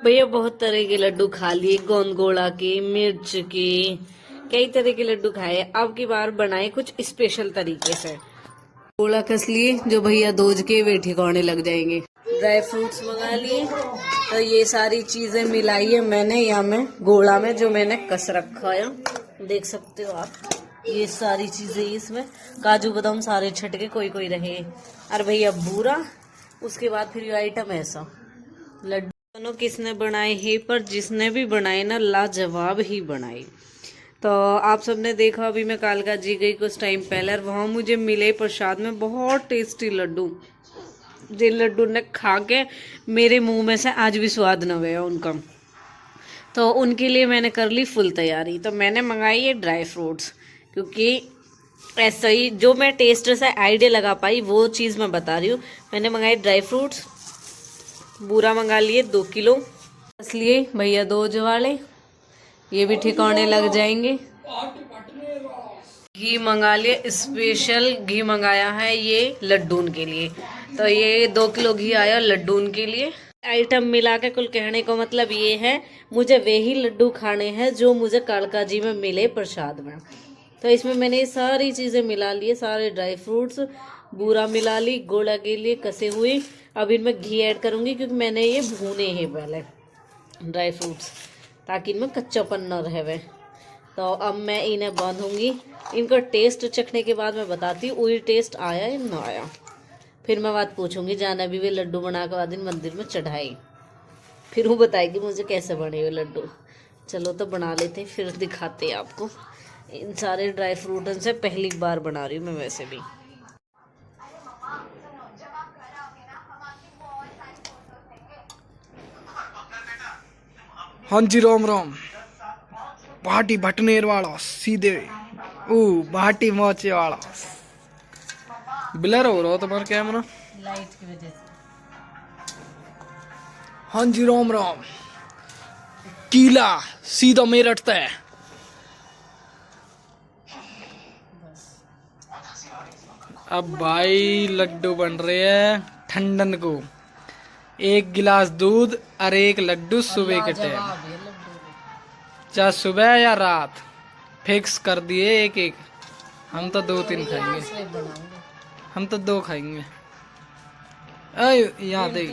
भैया बहुत तरह के लड्डू खा लिए, गोंदगोला के, मिर्च के, कई तरह के लड्डू खाए। अब की बार बनाए कुछ स्पेशल तरीके से। गोला कस लिए जो भैया दोज के वे ठिकाने लग जाएंगे। ड्राई फ्रूट्स मंगा लिए, तो ये सारी चीजें मिलाई है मैंने यहाँ में गोला में, जो मैंने कस रखा है, देख सकते हो आप। ये सारी चीजें इसमें काजू बादाम सारे छटके कोई कोई रहे। और भैया बूरा, उसके बाद फिर ये आइटम ऐसा लड्डू। दोनों किसने बनाए है, पर जिसने भी बनाए ना लाजवाब ही बनाई। तो आप सबने देखा, अभी मैं कालका जी गई कुछ टाइम पहले, वहाँ मुझे मिले प्रसाद में बहुत टेस्टी लड्डू। जिन लड्डू ने खा के मेरे मुंह में से आज भी स्वाद न गया उनका। तो उनके लिए मैंने कर ली फुल तैयारी। तो मैंने मंगाई है ड्राई फ्रूट्स, क्योंकि ऐसा ही जो मैं टेस्ट से आइडिया लगा पाई वो चीज़ मैं बता रही हूँ। मैंने मंगाई ड्राई फ्रूट्स, बूरा मंगा लिए 2 किलो, इसलिए भैया 2 वाले, ये भी ठिकाने लग जाएंगे। घी मंगा लिए, स्पेशल घी मंगाया है ये लड्डून के लिए। तो ये 2 किलो घी आया लड्डून के लिए। आइटम मिला के कुल कहने को मतलब ये है, मुझे वे ही लड्डू खाने हैं जो मुझे कालका जी में मिले प्रसाद में। तो इसमें मैंने सारी चीज़ें मिला ली, सारे ड्राई फ्रूट्स, बूरा मिला ली, गोला के लिए कसे हुए। अब इनमें घी ऐड करूँगी, क्योंकि मैंने ये भूने हैं पहले ड्राई फ्रूट्स, ताकि इनमें कच्चापन न रहे। तो अब मैं इन्हें बांधूंगी। इनका टेस्ट चखने के बाद मैं बताती हूँ वही टेस्ट आया या ना आया। फिर मैं बात पूछूंगी, जाना भी वे लड्डू बना के बाद इन मंदिर में चढ़ाई, फिर वो बताएगी मुझे कैसे बने हुए लड्डू। चलो तो बना लेते, फिर दिखाते हैं आपको। इन सारे ड्राई फ्रूटन से पहली बार बना रही हूँ मैं वैसे भी। हाँ जी, राम राम। भाटी भटनेर वाला सीधे भाटी मोचे वाला। ब्लर हो रहा हो तुम्हारा कैमरा लाइट की वजह से। हाँ जी, राम राम। कीला सीधा मेरठ तय। अब भाई लड्डू बन रहे हैं ठंडन को। 1 गिलास दूध और 1 लड्डू सुबह के टाइम, चाहे सुबह या रात, फिक्स कर दिए 1-1। हम तो 2-3 खाएंगे, हम तो 2 खाएंगे। याद है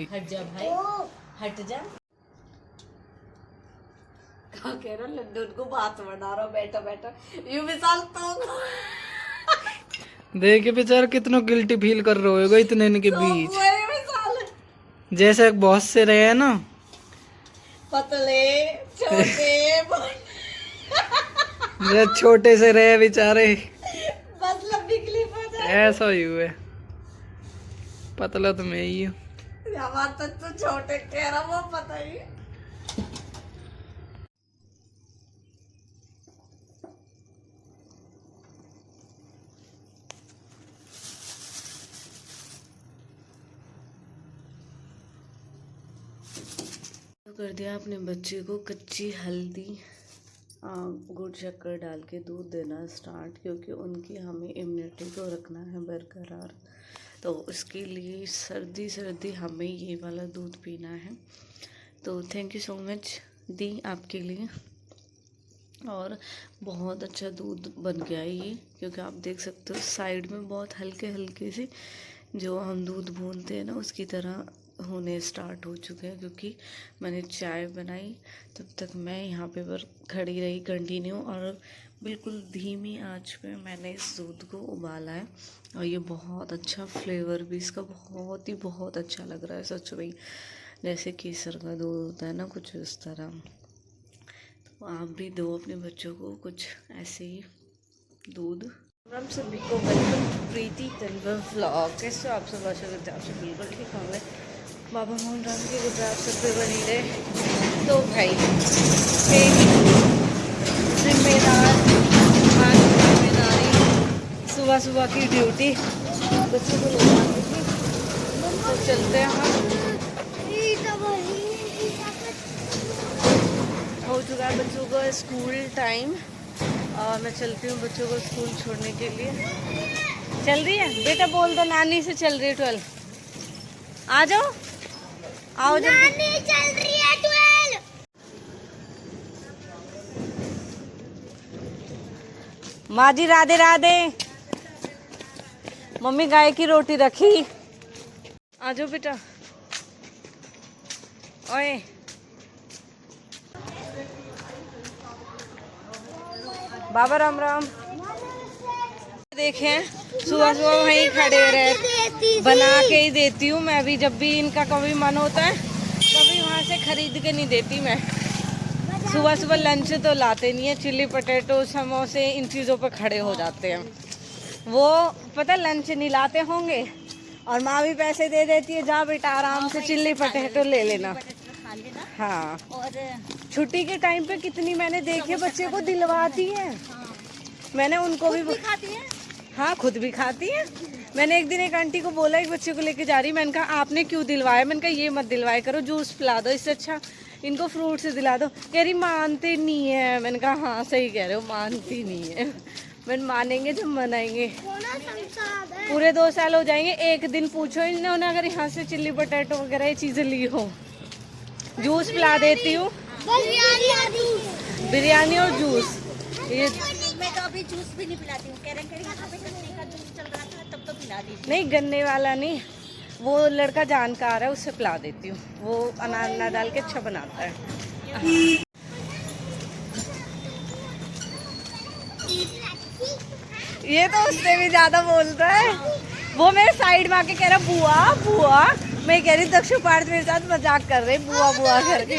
हट जा भाई, हट जा। क्या कह रहा लड्डू को बात बना रहा बैठा बैठा। यू मिसाल तो देखे बेचारा कितना गिल्टी फील कर रहे होगा इतने इनके बीच। जैसे बहुत से रहे हैं ना, पतले छोटे छोटे से रहे बेचारे, बस लंबी क्लिप हो जाए। ऐसा ही हुआ। पतला तो मैं ही हूँ। तो छोटे कह रहा वो पता ही। कर दिया अपने बच्चे को कच्ची हल्दी गुड़ शक्कर डाल के दूध देना स्टार्ट, क्योंकि उनकी हमें इम्यूनिटी को रखना है बरकरार। तो उसके लिए सर्दी सर्दी हमें ये वाला दूध पीना है। तो थैंक यू सो मच दी आपके लिए। और बहुत अच्छा दूध बन गया है ये, क्योंकि आप देख सकते हो साइड में बहुत हल्के हल्के से जो हम दूध भूनते हैं ना उसकी तरह होने स्टार्ट हो चुके हैं। क्योंकि मैंने चाय बनाई तब तक मैं यहाँ पे पर खड़ी रही कंटिन्यू, और बिल्कुल धीमी आंच पे मैंने इस दूध को उबाला है। और ये बहुत अच्छा फ्लेवर भी इसका बहुत अच्छा लग रहा है सच में, जैसे केसर का दूध होता है ना, कुछ इस तरह। तो आप भी दो अपने बच्चों को कुछ ऐसे ही दूध। हम सभी को वेलकम प्रीति तनवर व्लॉग। कैसे आप सब आशा करते हैं आप सब बिल्कुल ठीक होंगे। बाबा मोहन राम की गुजरात सब पे बनी रहे। तो भाई जिम्मेदारी, सुबह सुबह की ड्यूटी बच्चों को लगानी थी। तो चलते हैं हम, हो चुका है बच्चों का स्कूल टाइम, और मैं चलती हूँ बच्चों को स्कूल छोड़ने के लिए। चल रही है बेटा, बोल दो नानी से चल रही है 12। आ जाओ आओ जल्दी। नानी चल रही है 12। माँ जी राधे राधे। मम्मी गाय की रोटी रखी। आ जाओ बेटा। ओए बाबा राम राम। देखें सुबह सुबह वहीं खड़े रहे, बना के ही देती हूँ मैं भी। जब भी इनका कभी मन होता है कभी वहाँ से खरीद के नहीं देती मैं। सुबह सुबह लंच तो लाते नहीं है, चिल्ली पटेटो समोसे इन चीज़ों पर खड़े हो जाते हैं। वो पता लंच नहीं लाते होंगे और माँ भी पैसे दे देती है, जा बेटा आराम से चिल्ली पटेटो ले लेना। हाँ, और छुट्टी के टाइम पे कितनी मैंने देखे बच्चे को दिलवाती है। मैंने उनको भी खाती है। हाँ, खुद भी खाती है। मैंने एक दिन एक आंटी को बोला, एक बच्चे को लेके जा रही, मैंने कहा आपने क्यों दिलवाया? मैंने कहा ये मत दिलवाया करो, जूस पिला दो, इससे अच्छा इनको फ्रूट से दिला दो। कह रही मानते नहीं है। मैंने कहा हाँ सही कह रहे हो, मानती नहीं है। मैंने मानेंगे जब मनाएंगे। पूरे 2 साल हो जाएंगे, एक दिन पूछो इन्होंने अगर यहाँ से चिल्ली पटेटो वगैरह ये चीज़ें ली हो। जूस पिला देती हूँ, बिरयानी और जूस। ये मैं तो अभी जूस भी नहीं पिलाती हूँ। कह रहे यहाँ पे गन्ने का जूस चल रहा था तब तो पिला दी। नहीं, गन्ने वाला नहीं, वो लड़का जानकार है, उससे पिला देती हूँ। वो अनार डाल के अच्छा बनाता है। ये तो उससे भी ज्यादा बोलता है। वो मेरे साइड में आके कह रहा बुआ बुआ। मैं कह रही दक्षु पार्थ मेरे साथ मजाक कर रहे, बुआ बुआ करके।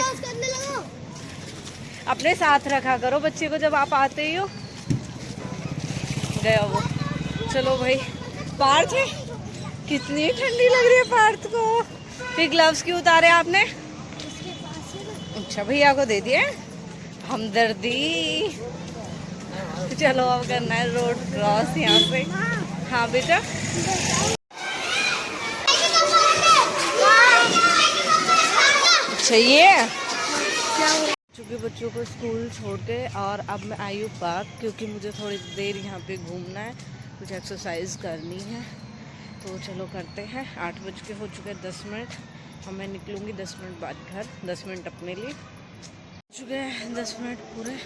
अपने साथ रखा करो बच्चे को जब आप आते ही हो। गया वो। चलो भाई, पार्थ है, कितनी ठंडी लग रही है पार्थ को। फिर ग्लव्स क्यों उतारे आपने? अच्छा, भैया को दे दिए हमदर्दी। चलो अब करना है रोड क्रॉस यहाँ से। हाँ बेटा, अच्छा ये चूँकि बच्चों को स्कूल छोड़ के और अब मैं आई हूँ पार्क, क्योंकि मुझे थोड़ी देर यहाँ पे घूमना है, कुछ एक्सरसाइज करनी है। तो चलो करते हैं। 8 बज के हो चुके हैं 10 मिनट। और मैं निकलूँगी 10 मिनट बाद घर। 10 मिनट अपने लिए चुके हैं, 10 मिनट पूरे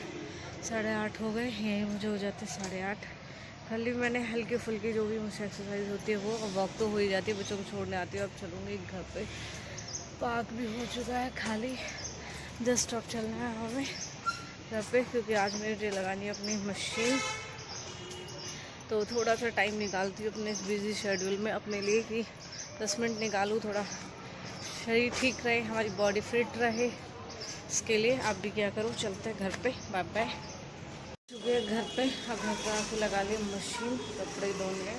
8:30 हो गए। यही मुझे हो जाते 8:30। खाली मैंने हल्की फुल्की जो भी मुझसे एक्सरसाइज होती है वो, वॉक तो हो ही जाती है, बच्चों को छोड़ने आती है। अब चलूँगी घर पे। पार्क भी हो चुका है खाली, जस्ट स्टॉप चलना है हमें घर पे, क्योंकि आज मेरी डे लगानी है अपनी मशीन। तो थोड़ा सा टाइम निकालती हूँ अपने इस बिज़ी शेड्यूल में अपने लिए कि 10 मिनट निकालूँ, थोड़ा शरीर ठीक रहे, हमारी बॉडी फिट रहे। इसके लिए आप भी क्या करो, चलते हैं घर पे। Bye bye. चुके घर पे, अब घर पे आके लगा लिए मशीन, कपड़े धोने,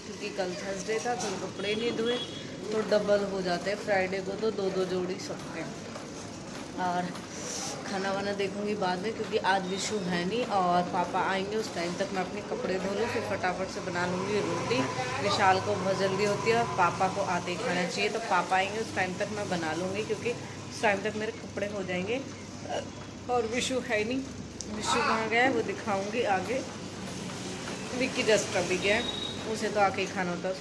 क्योंकि कल थर्सडे था तो कपड़े नहीं धोए तो डबल हो जाते हैं। फ्राइडे को तो 2-2 जोड़ी सबके। और खाना वाना देखूंगी बाद में, क्योंकि आज विशु है नहीं और पापा आएंगे, उस टाइम तक मैं अपने कपड़े धो लूँ, फिर फटाफट से बना लूँगी रोटी। विशाल को बहुत जल्दी होती है और पापा को आते ही खाना चाहिए, तो पापा आएंगे उस टाइम तक मैं बना लूँगी, क्योंकि उस टाइम तक मेरे कपड़े हो जाएंगे। और विशु है नहीं, विशु कहाँ गया है वो दिखाऊँगी आगे। विक्की जस्ट अभी गया है, उसे तो आके ही खाना होता है,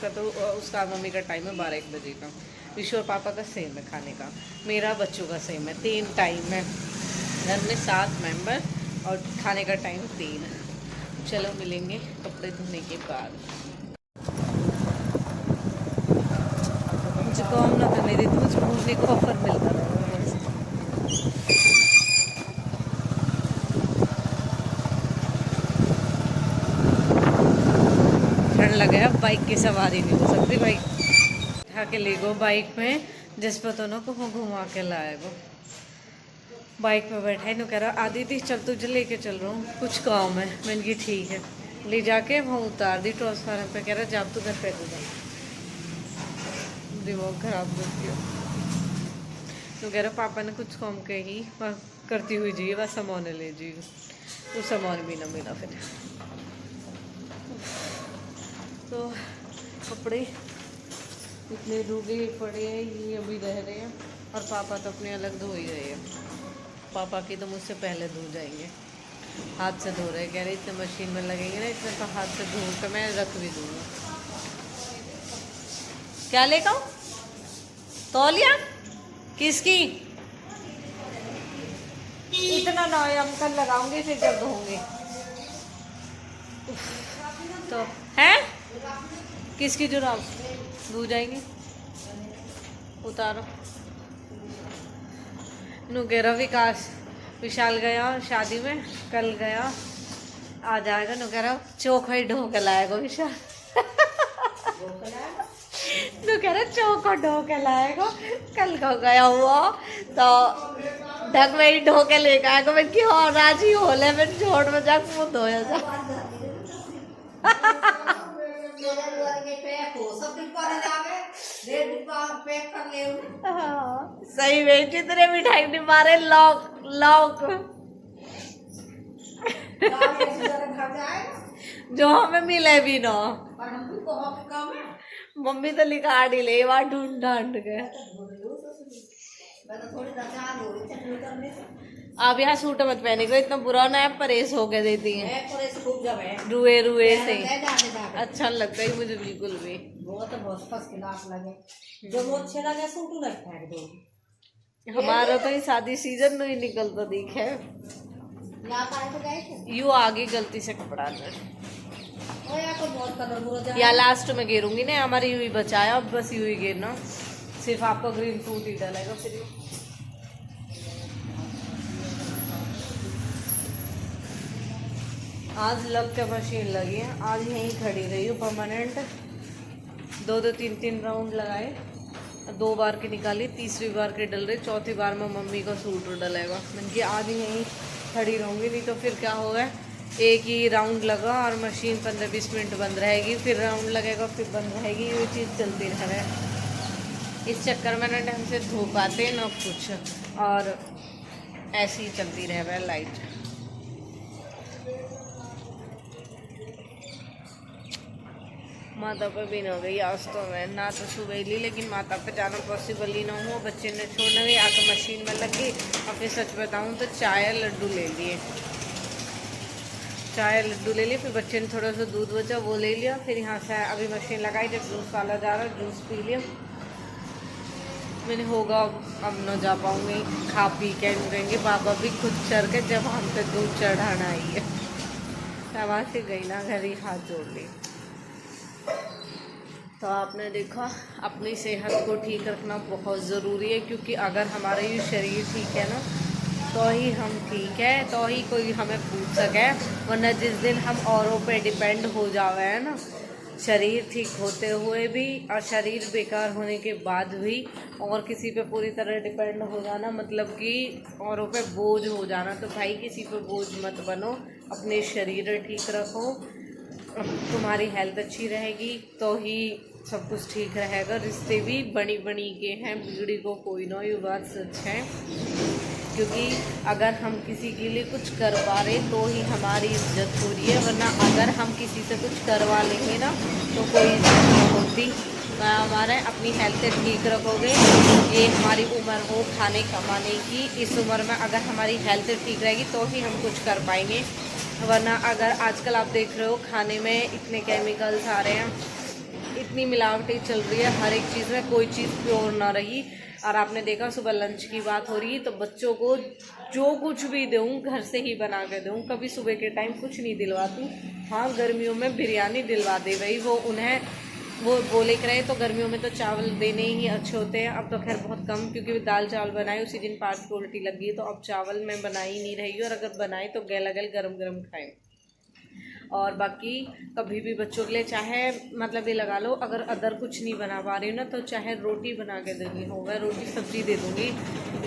उसका मम्मी का टाइम है 12-1 बजे का। विशु और पापा का सेम है खाने का, मेरा बच्चों का सेम है, 3 टाइम है। घर में 7 मेंबर और खाने का टाइम 3। चलो मिलेंगे कपड़े धोने के बाद। मुझे काम ना करने देती, मुझे घूमने को ऑफर मिलता था। ठंड लगे, अब बाइक की सवारी नहीं हो सकती भाई। उठा के ले गो बाइक में, जिस पर तो ना को घुमा के लाएगो। बाइक में बैठा है, नो कह रहा आदि थी चल तुझे लेके चल रहा हूँ, कुछ काम है। मैंने की ठीक है, ले जाके वहाँ उतार दी ट्रांसफार्मर पे। कह रहा जब तू घर पे तो जा, दिमाग खराब करती हो। तो कह रहा पापा ने कुछ काम कही करती हुई जी, बस सामान ले जी, वो सामान भी ना मिला। फिर तो कपड़े इतने धोगे पड़े हैं, ये अभी रह रहे हैं, और पापा तो अपने अलग धो ही रहे हैं। पापा की तो मुझसे पहले धो जाएंगे, हाथ से धो रहे। कह रहे इतने मशीन में लगेंगे ना, इतने तो हाथ से धो कर मैं रख भी दूँगा। क्या लेकर तौलिया किसकी? इतना ना हम कल लगाऊंगे फिर जब धोंगे तो है। किसकी जुराब धो जाएगी? उतारो। नु कह रहा विकास विशाल गया शादी में, कल गया आ जाएगा। नु कह रहा चोखा ही ढो के लाएगा विशाल। नु कह रहा चोखा ढो के लाएगा, कल को गया हुआ तो ढक में ही ढो के लेकर आएगा। मैं क्यों राजी हो ले, मैं छोड़ में जाकर मुँह धोया जा। सही में जितने मिठाई नहीं मारे लॉक लॉक जो हमें मिले भी ना। मम्मी तो लिखा ही ले वहाँ ढूंढ ढांड के। आप यहाँ सूट मत पहने को, इतना बुरा ना है, परेश होके देती है रुए रुए से। अच्छा लगता है मुझे बिल्कुल भी। वो तो बहुत फर्स्ट क्लास लगे, जो वो अच्छे लगे सूट नहीं फेंक दो। हमारा तो ये शादी सीजन में ही निकलता दिखे। यू आगे गलती से कपड़ा या लास्ट में गिरूंगी ना, हमारी यू ही बचाया, अब बस यू ही गिरना, सिर्फ आपका ग्रीन सूट ही डालेगा फिर। आज लग के मशीन लगी है, आज यहीं खड़ी रही हूँ परमानेंट। 2-3 राउंड लगाए, 2 बार की निकाली, तीसरी बार के डल रही, चौथी बार में मम्मी का सूट डलेगा। मैंने कि आज यहीं खड़ी रहूँगी, नहीं तो फिर क्या होगा, एक ही राउंड लगा और मशीन 15-20 मिनट बंद रहेगी, फिर राउंड लगेगा फिर बंद रहेगी, ये चीज़ चलती रह है। इस चक्कर में ना ढंग से धो पाते ना कुछ, और ऐसी ही चलती रह है लाइट। माता पे भी ना गई आज तो मैं, ना तो सुबह ली, लेकिन माता पे जाना पॉसिबल ही ना हुआ, बच्चे ने छोड़ने गई, आकर मशीन में लग गई। और फिर सच बताऊँ तो चाय लड्डू ले लिए, चाय लड्डू ले लिए, फिर बच्चे ने थोड़ा सा दूध बचा वो ले लिया, फिर यहाँ से अभी मशीन लगाई, जब जूस वाला जा रहा जूस पी लिया। मैंने होगा अब न जा पाऊँगी, खा पी के रहेंगे। बाबा भी खुद चढ़ के जब हम पे दूध चढ़ाना आई है, वहाँ से गई ना घर ही हाथ जोड़ ली। तो आपने देखा, अपनी सेहत को ठीक रखना बहुत ज़रूरी है, क्योंकि अगर हमारा ये शरीर ठीक है ना तो ही हम ठीक है, तो ही कोई हमें पूछ सके। वरना जिस दिन हम औरों पे डिपेंड हो जावे है ना, शरीर ठीक होते हुए भी और शरीर बेकार होने के बाद भी और किसी पे पूरी तरह डिपेंड हो जाना, मतलब कि औरों पे बोझ हो जाना। तो भाई किसी पे बोझ मत बनो, अपने शरीर ठीक रखो, तुम्हारी हेल्थ अच्छी रहेगी तो ही सब कुछ ठीक रहेगा। रिश्ते भी बनी बनी के हैं, बिगड़ी को कोई ना, ये बात सच है। क्योंकि अगर हम किसी के लिए कुछ करवा रहे तो ही हमारी इज्जत हो रही है, वरना अगर हम किसी से कुछ करवा लेंगे ना तो कोई इज्जत नहीं होती। हमारे अपनी हेल्थ ठीक रखोगे, ये हमारी उम्र हो खाने कमाने की, इस उम्र में अगर हमारी हेल्थ ठीक रहेगी तो ही हम कुछ कर पाएंगे। वरना अगर आजकल आप देख रहे हो खाने में इतने केमिकल्स आ रहे हैं, इतनी मिलावटें चल रही है, हर एक चीज़ में कोई चीज़ प्योर ना रही। और आपने देखा सुबह लंच की बात हो रही है तो बच्चों को जो कुछ भी दूँ घर से ही बना के दूँ, कभी सुबह के टाइम कुछ नहीं दिलवाती। हाँ, गर्मियों में बिरयानी दिलवा दे भाई, वो उन्हें वो बोले कर रहे, तो गर्मियों में तो चावल देने ही अच्छे होते हैं। अब तो खैर बहुत कम, क्योंकि दाल चावल बनाए उसी दिन 5 को उल्टी लग गई, तो अब चावल में बनाई नहीं रही, और अगर बनाए तो गैल गरम गरम खाएँ। और बाकी कभी भी बच्चों के लिए चाहे मतलब ये लगा लो, अगर अदर कुछ नहीं बना पा रही हूँ ना तो चाहे रोटी बना के देनी होगा, रोटी सब्जी दे दूँगी।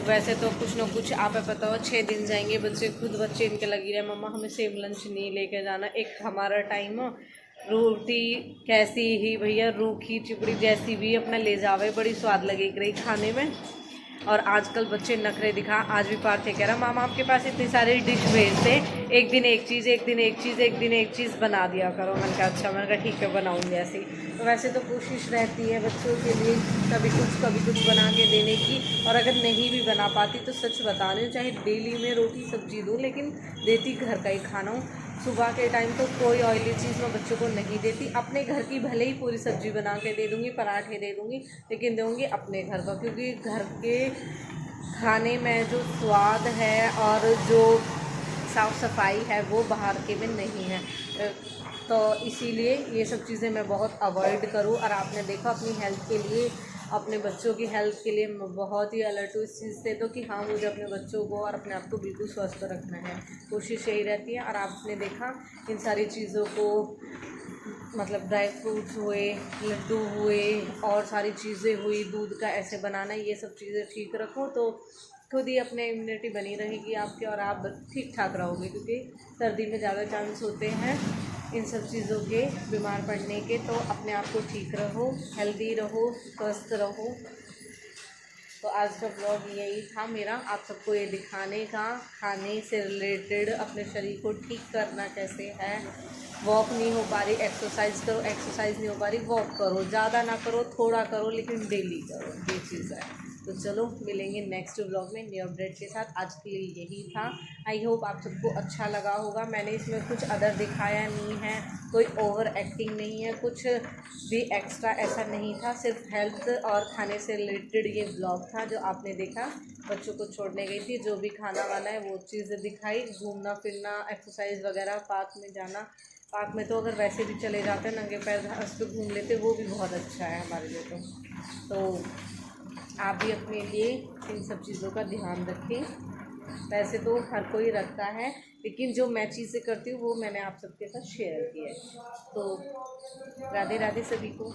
वैसे तो कुछ ना कुछ आप पता हो 6 दिन जाएंगे बच्चे इनके लगी रहे, मम्मा हमें सेम लंच नहीं लेके जाना। एक हमारा टाइम हो, रोटी कैसी ही भैया रूखी चिपड़ी जैसी भी अपना ले जावे, बड़ी स्वाद लगेगी रही खाने में। और आजकल बच्चे नखरे दिखा, आज भी पार्थे कह रहा मामा आपके पास इतनी सारी डिश भेजते, एक दिन एक चीज़ एक दिन एक चीज़ एक दिन एक चीज़ बना दिया करो। मैंने कहा अच्छा, मैंने कहा ठीक है बनाऊँगी ऐसे ही। तो वैसे तो कोशिश रहती है बच्चों के लिए कभी कुछ बना के देने की, और अगर नहीं भी बना पाती तो सच बता रही हूँ, चाहे डेली में रोटी सब्जी दूँ लेकिन देती घर का ही खाना हूँ। सुबह के टाइम तो कोई ऑयली चीज़ मैं बच्चों को नहीं देती। अपने घर की भले ही पूरी सब्जी बना के दे दूँगी, पराठे दे दूँगी, लेकिन दूँगी अपने घर का, क्योंकि घर के खाने में जो स्वाद है और जो साफ़ सफाई है वो बाहर के में नहीं है। तो इसीलिए ये सब चीज़ें मैं बहुत अवॉइड करूँ। और आपने देखा अपनी हेल्थ के लिए, अपने बच्चों की हेल्थ के लिए मैं बहुत ही अलर्ट हूँ इस चीज़ से, तो कि हाँ मुझे अपने बच्चों को और अपने आप को बिल्कुल स्वस्थ रखना है, कोशिश यही रहती है। और आपने देखा इन सारी चीज़ों को, मतलब ड्राई फ्रूट्स हुए, लड्डू हुए और सारी चीज़ें हुई, दूध का ऐसे बनाना, ये सब चीज़ें ठीक रखो तो खुद ही अपने इम्यूनिटी बनी रहेगी आपकी और आप ठीक ठाक रहोगे, क्योंकि सर्दी में ज़्यादा चांस होते हैं इन सब चीज़ों के बीमार पड़ने के। तो अपने आप को ठीक रहो, हेल्दी रहो, स्वस्थ रहो। तो आज का ब्लॉग यही था मेरा, आप सबको ये दिखाने का, खाने से रिलेटेड अपने शरीर को ठीक करना कैसे है। वॉक नहीं हो पा रही, एक्सरसाइज करो, एक्सरसाइज नहीं हो पा रही, वॉक करो, ज़्यादा ना करो, थोड़ा करो, लेकिन डेली करो, ये चीज़ है। तो चलो मिलेंगे नेक्स्ट ब्लॉग में न्यू अपडेट के साथ। आज के लिए यही था। आई होप आप सबको अच्छा लगा होगा। मैंने इसमें कुछ अदर दिखाया नहीं है, कोई ओवर एक्टिंग नहीं है, कुछ भी एक्स्ट्रा ऐसा नहीं था, सिर्फ हेल्थ और खाने से रिलेटेड ये ब्लॉग था जो आपने देखा। बच्चों को छोड़ने गई थी, जो भी खाना वाना है वो चीज़ें दिखाई, घूमना फिरना, एक्सरसाइज वगैरह, पार्क में जाना। पार्क में तो अगर वैसे भी चले जाते हैं नंगे पैर घास पे घूम लेते, वो भी बहुत अच्छा है हमारे लिए। तो आप भी अपने लिए इन सब चीज़ों का ध्यान रखें। वैसे तो हर कोई रखता है, लेकिन जो मैं चीज़ें करती हूँ वो मैंने आप सबके साथ शेयर किया है। तो राधे राधे सभी को।